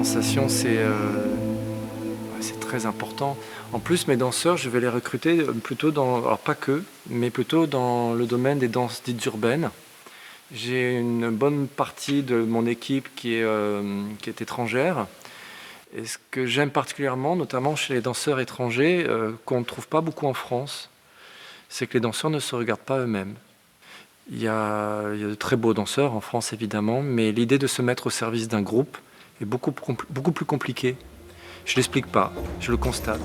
sensation, c'est très important. En plus, mes danseurs, je vais les recruter plutôt alors pas que, mais plutôt dans le domaine des danses dites urbaines. J'ai une bonne partie de mon équipe qui est étrangère. Et ce que j'aime particulièrement, notamment chez les danseurs étrangers, qu'on ne trouve pas beaucoup en France, c'est que les danseurs ne se regardent pas eux-mêmes. Il y a de très beaux danseurs en France, évidemment, mais l'idée de se mettre au service d'un groupe est beaucoup plus compliquée. Je ne l'explique pas, je le constate.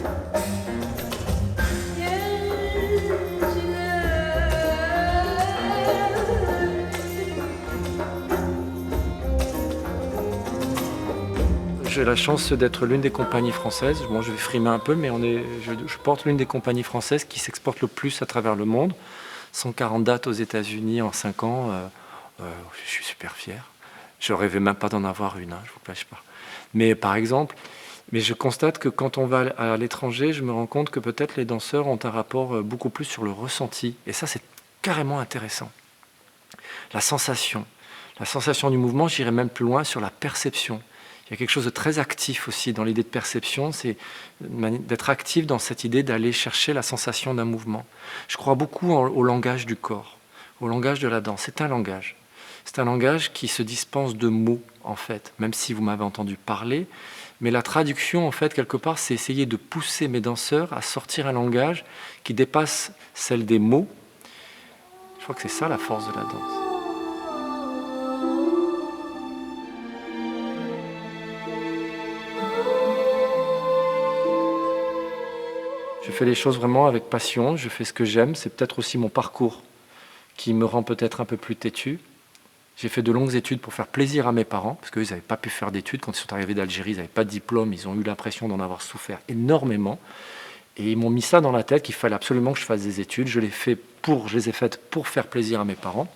J'ai la chance d'être l'une des compagnies françaises. Bon, je vais frimer un peu, mais je porte l'une des compagnies françaises qui s'exporte le plus à travers le monde. 140 dates aux États-Unis en 5 ans. Je suis super fier. Je rêvais même pas d'en avoir une, hein, je vous cache pas. Mais par exemple, je constate que quand on va à l'étranger, je me rends compte que peut-être les danseurs ont un rapport beaucoup plus sur le ressenti. Et ça, c'est carrément intéressant. La sensation du mouvement, j'irais même plus loin sur la perception. Il y a quelque chose de très actif aussi dans l'idée de perception, c'est d'être actif dans cette idée d'aller chercher la sensation d'un mouvement. Je crois beaucoup au langage du corps, au langage de la danse. C'est un langage. C'est un langage qui se dispense de mots, en fait, même si vous m'avez entendu parler. Mais la traduction, en fait, quelque part, c'est essayer de pousser mes danseurs à sortir un langage qui dépasse celle des mots. Je crois que c'est ça la force de la danse. Je fais les choses vraiment avec passion, je fais ce que j'aime, c'est peut-être aussi mon parcours qui me rend peut-être un peu plus têtu. J'ai fait de longues études pour faire plaisir à mes parents, parce qu'eux, ils n'avaient pas pu faire d'études. Quand ils sont arrivés d'Algérie, ils n'avaient pas de diplôme, ils ont eu l'impression d'en avoir souffert énormément. Et ils m'ont mis ça dans la tête qu'il fallait absolument que je fasse des études. Je les ai faites pour faire plaisir à mes parents.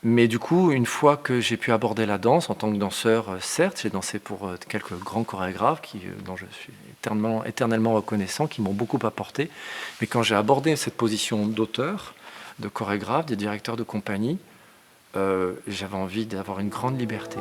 Mais du coup, une fois que j'ai pu aborder la danse en tant que danseur, certes, j'ai dansé pour quelques grands chorégraphes dont je suis éternellement reconnaissant, qui m'ont beaucoup apporté. Mais quand j'ai abordé cette position d'auteur, de chorégraphe, de directeur de compagnie, j'avais envie d'avoir une grande liberté.